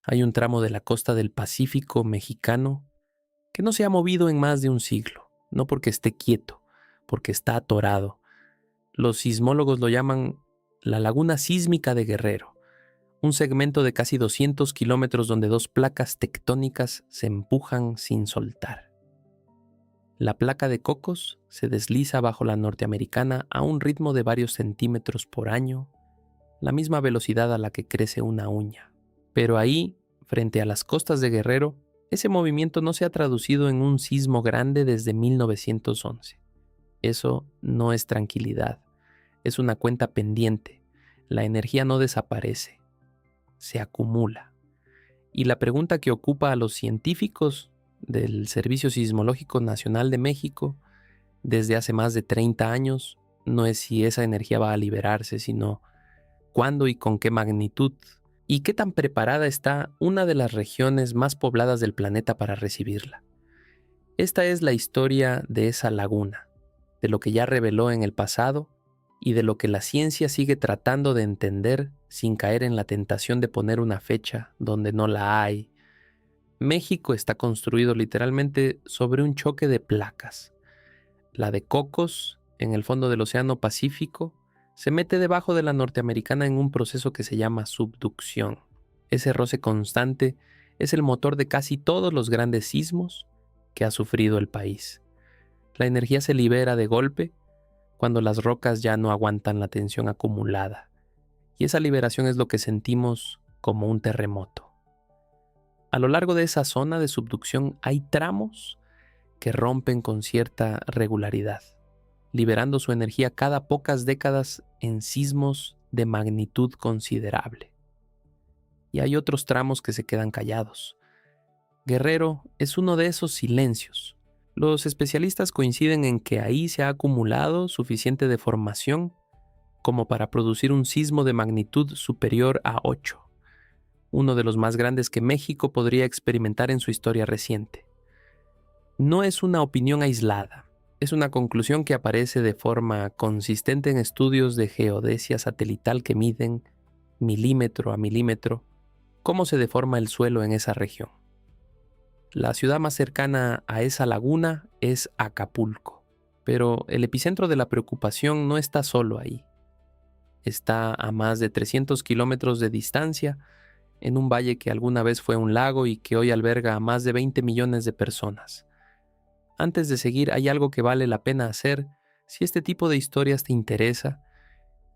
Hay un tramo de la costa del Pacífico mexicano que no se ha movido en más de un siglo, no porque esté quieto, porque está atorado. Los sismólogos lo llaman la laguna sísmica de Guerrero, un segmento de casi 200 kilómetros donde dos placas tectónicas se empujan sin soltar. La placa de Cocos se desliza bajo la norteamericana a un ritmo de varios centímetros por año, la misma velocidad a la que crece una uña. Pero ahí, frente a las costas de Guerrero, ese movimiento no se ha traducido en un sismo grande desde 1911. Eso no es tranquilidad, es una cuenta pendiente. La energía no desaparece, se acumula. Y la pregunta que ocupa a los científicos del Servicio Sismológico Nacional de México desde hace más de 30 años no es si esa energía va a liberarse, sino cuándo y con qué magnitud, y qué tan preparada está una de las regiones más pobladas del planeta para recibirla. Esta es la historia de esa laguna, de lo que ya reveló en el pasado y de lo que la ciencia sigue tratando de entender sin caer en la tentación de poner una fecha donde no la hay. México está construido literalmente sobre un choque de placas. La de Cocos, en el fondo del Océano Pacífico, se mete debajo de la norteamericana en un proceso que se llama subducción. Ese roce constante es el motor de casi todos los grandes sismos que ha sufrido el país. La energía se libera de golpe cuando las rocas ya no aguantan la tensión acumulada, y esa liberación es lo que sentimos como un terremoto. A lo largo de esa zona de subducción hay tramos que rompen con cierta regularidad, liberando su energía cada pocas décadas en sismos de magnitud considerable. Y hay otros tramos que se quedan callados. Guerrero es uno de esos silencios. Los especialistas coinciden en que ahí se ha acumulado suficiente deformación como para producir un sismo de magnitud superior a 8, uno de los más grandes que México podría experimentar en su historia reciente. No es una opinión aislada, es una conclusión que aparece de forma consistente en estudios de geodesia satelital que miden, milímetro a milímetro, cómo se deforma el suelo en esa región. La ciudad más cercana a esa laguna es Acapulco, pero el epicentro de la preocupación no está solo ahí. Está a más de 300 kilómetros de distancia, en un valle que alguna vez fue un lago y que hoy alberga a más de 20 millones de personas. Antes de seguir, hay algo que vale la pena hacer si este tipo de historias te interesa,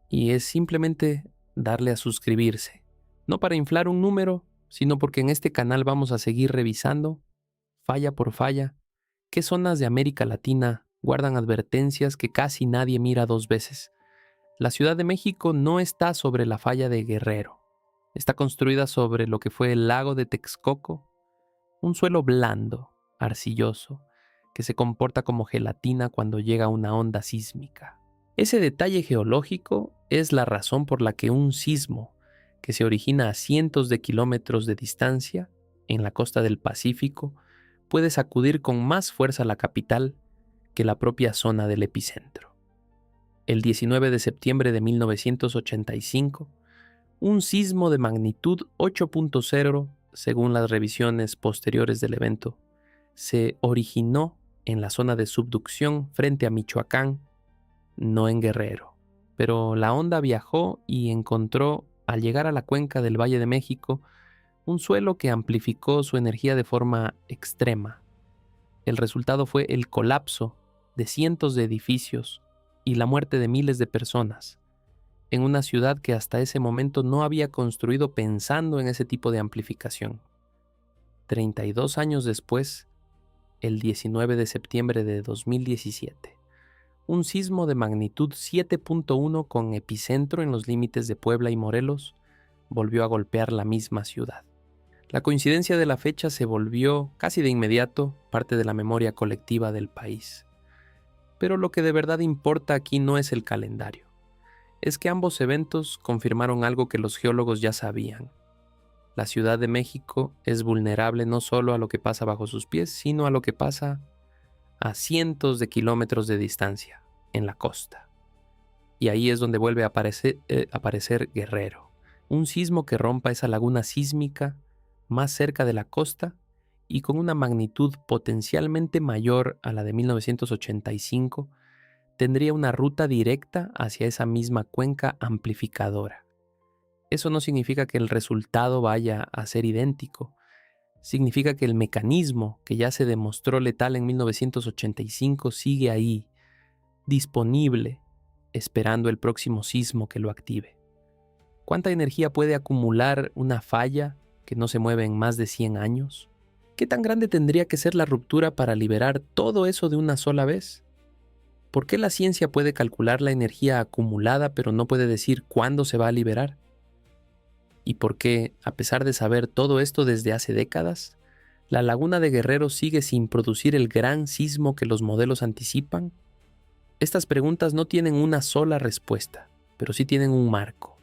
y es simplemente darle a suscribirse. No para inflar un número, sino porque en este canal vamos a seguir revisando, falla por falla, qué zonas de América Latina guardan advertencias que casi nadie mira dos veces. La Ciudad de México no está sobre la falla de Guerrero. Está construida sobre lo que fue el lago de Texcoco, un suelo blando, arcilloso, que se comporta como gelatina cuando llega una onda sísmica. Ese detalle geológico es la razón por la que un sismo, que se origina a cientos de kilómetros de distancia, en la costa del Pacífico, puede sacudir con más fuerza la capital que la propia zona del epicentro. El 19 de septiembre de 1985, un sismo de magnitud 8.0, según las revisiones posteriores del evento, se originó en la zona de subducción frente a Michoacán, no en Guerrero. Pero la onda viajó y encontró, al llegar a la cuenca del Valle de México, un suelo que amplificó su energía de forma extrema. El resultado fue el colapso de cientos de edificios y la muerte de miles de personas, en una ciudad que hasta ese momento no había construido pensando en ese tipo de amplificación. 32 años después, el 19 de septiembre de 2017, un sismo de magnitud 7.1 con epicentro en los límites de Puebla y Morelos volvió a golpear la misma ciudad. La coincidencia de la fecha se volvió casi de inmediato parte de la memoria colectiva del país. Pero lo que de verdad importa aquí no es el calendario. Es que ambos eventos confirmaron algo que los geólogos ya sabían. La Ciudad de México es vulnerable no solo a lo que pasa bajo sus pies, sino a lo que pasa a cientos de kilómetros de distancia, en la costa. Y ahí es donde vuelve a aparecer Guerrero. Un sismo que rompa esa laguna sísmica más cerca de la costa y con una magnitud potencialmente mayor a la de 1985, tendría una ruta directa hacia esa misma cuenca amplificadora. Eso no significa que el resultado vaya a ser idéntico. Significa que el mecanismo que ya se demostró letal en 1985 sigue ahí, disponible, esperando el próximo sismo que lo active. ¿Cuánta energía puede acumular una falla que no se mueve en más de 100 años? ¿Qué tan grande tendría que ser la ruptura para liberar todo eso de una sola vez? ¿Por qué la ciencia puede calcular la energía acumulada pero no puede decir cuándo se va a liberar? ¿Y por qué, a pesar de saber todo esto desde hace décadas, la laguna de Guerrero sigue sin producir el gran sismo que los modelos anticipan? Estas preguntas no tienen una sola respuesta, pero sí tienen un marco.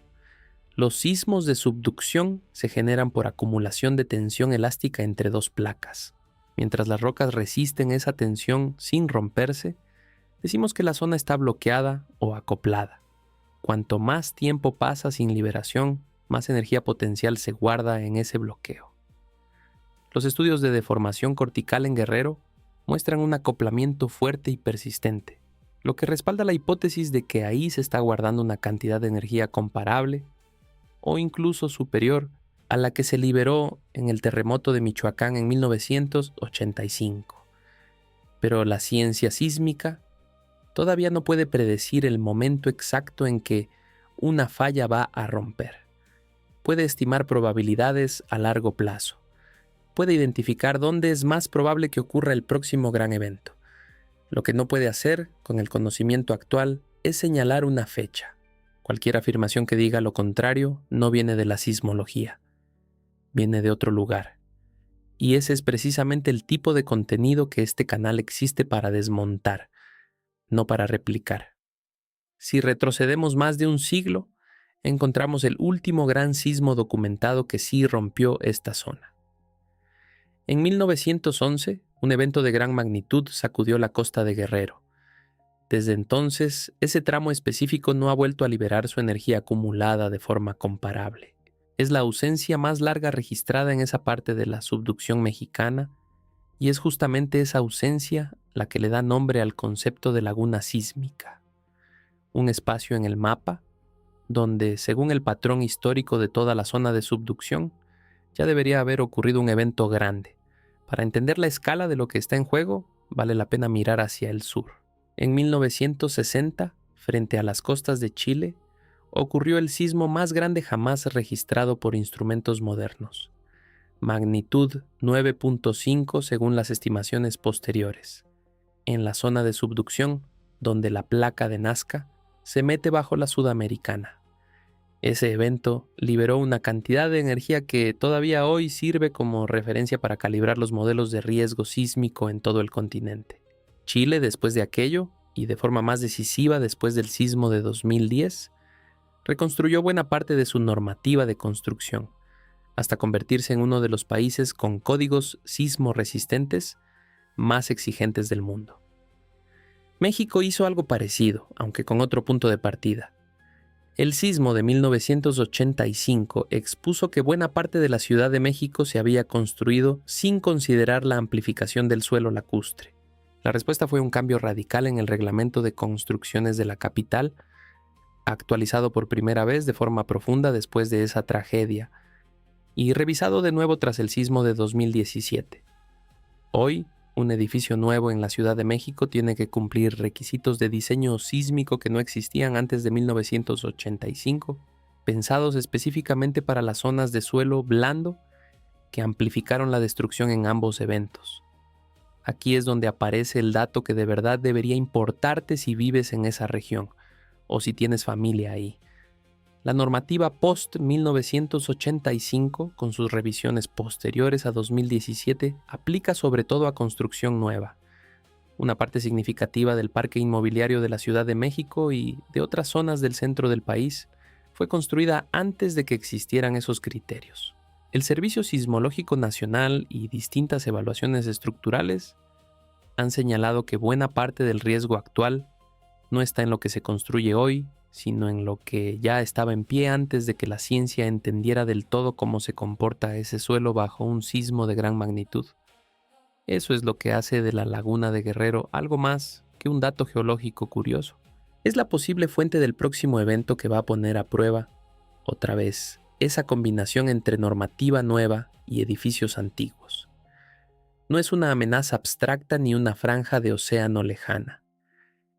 Los sismos de subducción se generan por acumulación de tensión elástica entre dos placas. Mientras las rocas resisten esa tensión sin romperse, decimos que la zona está bloqueada o acoplada. Cuanto más tiempo pasa sin liberación, más energía potencial se guarda en ese bloqueo. Los estudios de deformación cortical en Guerrero muestran un acoplamiento fuerte y persistente, lo que respalda la hipótesis de que ahí se está guardando una cantidad de energía comparable o incluso superior a la que se liberó en el terremoto de Michoacán en 1985. Pero la ciencia sísmica todavía no puede predecir el momento exacto en que una falla va a romper. Puede estimar probabilidades a largo plazo. Puede identificar dónde es más probable que ocurra el próximo gran evento. Lo que no puede hacer con el conocimiento actual es señalar una fecha. Cualquier afirmación que diga lo contrario no viene de la sismología, viene de otro lugar. Y ese es precisamente el tipo de contenido que este canal existe para desmontar, no para replicar. Si retrocedemos más de un siglo, encontramos el último gran sismo documentado que sí rompió esta zona. En 1911, un evento de gran magnitud sacudió la costa de Guerrero. Desde entonces, ese tramo específico no ha vuelto a liberar su energía acumulada de forma comparable. Es la ausencia más larga registrada en esa parte de la subducción mexicana, y es justamente esa ausencia la que le da nombre al concepto de laguna sísmica. Un espacio en el mapa donde, según el patrón histórico de toda la zona de subducción, ya debería haber ocurrido un evento grande. Para entender la escala de lo que está en juego, vale la pena mirar hacia el sur. En 1960, frente a las costas de Chile, ocurrió el sismo más grande jamás registrado por instrumentos modernos. Magnitud 9.5 según las estimaciones posteriores. En la zona de subducción, donde la placa de Nazca se mete bajo la Sudamericana. Ese evento liberó una cantidad de energía que todavía hoy sirve como referencia para calibrar los modelos de riesgo sísmico en todo el continente. Chile, después de aquello, y de forma más decisiva después del sismo de 2010, reconstruyó buena parte de su normativa de construcción, hasta convertirse en uno de los países con códigos sismo resistentes más exigentes del mundo. México hizo algo parecido, aunque con otro punto de partida. El sismo de 1985 expuso que buena parte de la Ciudad de México se había construido sin considerar la amplificación del suelo lacustre. La respuesta fue un cambio radical en el reglamento de construcciones de la capital, actualizado por primera vez de forma profunda después de esa tragedia, y revisado de nuevo tras el sismo de 2017. Hoy, un edificio nuevo en la Ciudad de México tiene que cumplir requisitos de diseño sísmico que no existían antes de 1985, pensados específicamente para las zonas de suelo blando que amplificaron la destrucción en ambos eventos. Aquí es donde aparece el dato que de verdad debería importarte si vives en esa región o si tienes familia ahí. La normativa post-1985, con sus revisiones posteriores a 2017, aplica sobre todo a construcción nueva. Una parte significativa del parque inmobiliario de la Ciudad de México y de otras zonas del centro del país fue construida antes de que existieran esos criterios. El Servicio Sismológico Nacional y distintas evaluaciones estructurales han señalado que buena parte del riesgo actual no está en lo que se construye hoy, sino en lo que ya estaba en pie antes de que la ciencia entendiera del todo cómo se comporta ese suelo bajo un sismo de gran magnitud. Eso es lo que hace de la laguna de Guerrero algo más que un dato geológico curioso. Es la posible fuente del próximo evento que va a poner a prueba, otra vez, esa combinación entre normativa nueva y edificios antiguos. No es una amenaza abstracta ni una franja de océano lejana.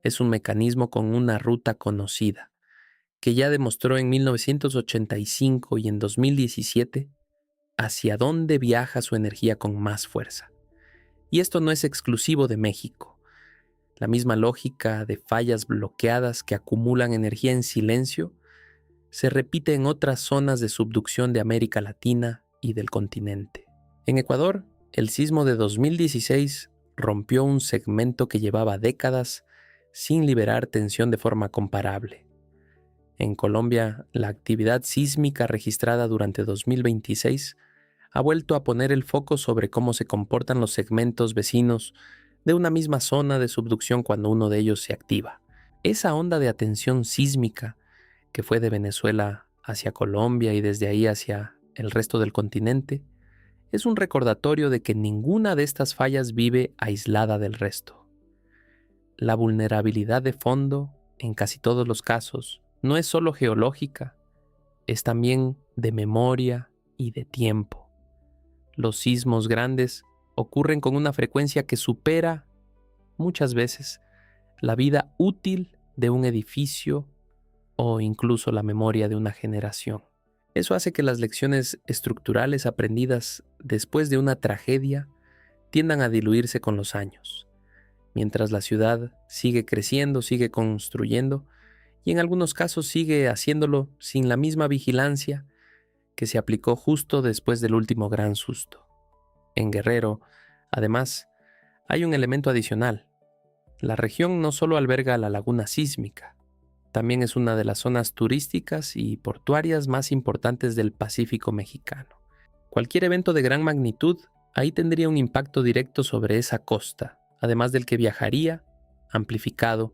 Es un mecanismo con una ruta conocida, que ya demostró en 1985 y en 2017 hacia dónde viaja su energía con más fuerza. Y esto no es exclusivo de México. La misma lógica de fallas bloqueadas que acumulan energía en silencio se repite en otras zonas de subducción de América Latina y del continente. En Ecuador, el sismo de 2016 rompió un segmento que llevaba décadas sin liberar tensión de forma comparable. En Colombia, la actividad sísmica registrada durante 2026 ha vuelto a poner el foco sobre cómo se comportan los segmentos vecinos de una misma zona de subducción cuando uno de ellos se activa. Esa onda de atención sísmica que fue de Venezuela hacia Colombia y desde ahí hacia el resto del continente, es un recordatorio de que ninguna de estas fallas vive aislada del resto. La vulnerabilidad de fondo, en casi todos los casos, no es solo geológica, es también de memoria y de tiempo. Los sismos grandes ocurren con una frecuencia que supera, muchas veces, la vida útil de un edificio o incluso la memoria de una generación. Eso hace que las lecciones estructurales aprendidas después de una tragedia tiendan a diluirse con los años, mientras la ciudad sigue creciendo, sigue construyendo y en algunos casos sigue haciéndolo sin la misma vigilancia que se aplicó justo después del último gran susto. En Guerrero, además, hay un elemento adicional. La región no solo alberga la laguna sísmica, también es una de las zonas turísticas y portuarias más importantes del Pacífico mexicano. Cualquier evento de gran magnitud ahí tendría un impacto directo sobre esa costa, además del que viajaría, amplificado,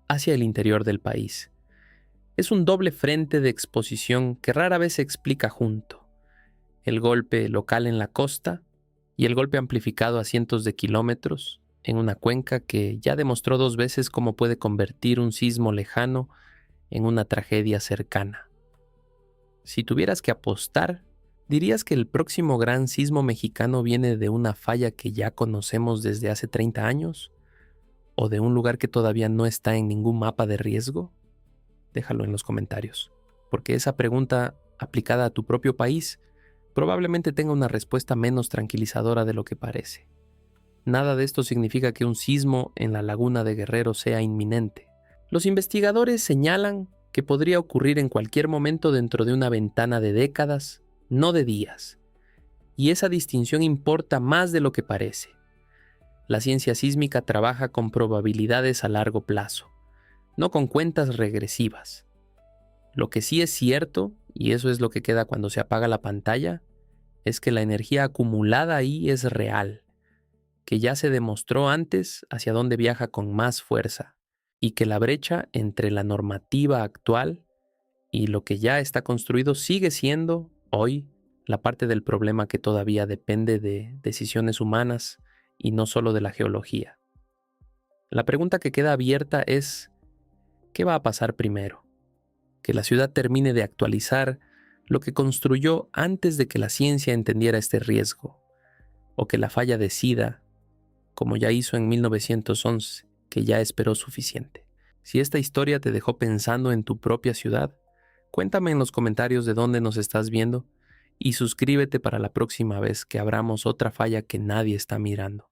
hacia el interior del país. Es un doble frente de exposición que rara vez se explica junto. El golpe local en la costa y el golpe amplificado a cientos de kilómetros en una cuenca que ya demostró 2 veces cómo puede convertir un sismo lejano en una tragedia cercana. Si tuvieras que apostar, ¿dirías que el próximo gran sismo mexicano viene de una falla que ya conocemos desde hace 30 años? ¿O de un lugar que todavía no está en ningún mapa de riesgo? Déjalo en los comentarios, porque esa pregunta aplicada a tu propio país probablemente tenga una respuesta menos tranquilizadora de lo que parece. Nada de esto significa que un sismo en la laguna de Guerrero sea inminente. Los investigadores señalan que podría ocurrir en cualquier momento dentro de una ventana de décadas, no de días. Y esa distinción importa más de lo que parece. La ciencia sísmica trabaja con probabilidades a largo plazo, no con cuentas regresivas. Lo que sí es cierto, y eso es lo que queda cuando se apaga la pantalla, es que la energía acumulada ahí es real, que ya se demostró antes hacia dónde viaja con más fuerza, y que la brecha entre la normativa actual y lo que ya está construido sigue siendo, hoy, la parte del problema que todavía depende de decisiones humanas y no solo de la geología. La pregunta que queda abierta es, ¿qué va a pasar primero? ¿Que la ciudad termine de actualizar lo que construyó antes de que la ciencia entendiera este riesgo? ¿O que la falla decida, como ya hizo en 1911, que ya esperó suficiente? Si esta historia te dejó pensando en tu propia ciudad, cuéntame en los comentarios de dónde nos estás viendo y suscríbete para la próxima vez que abramos otra falla que nadie está mirando.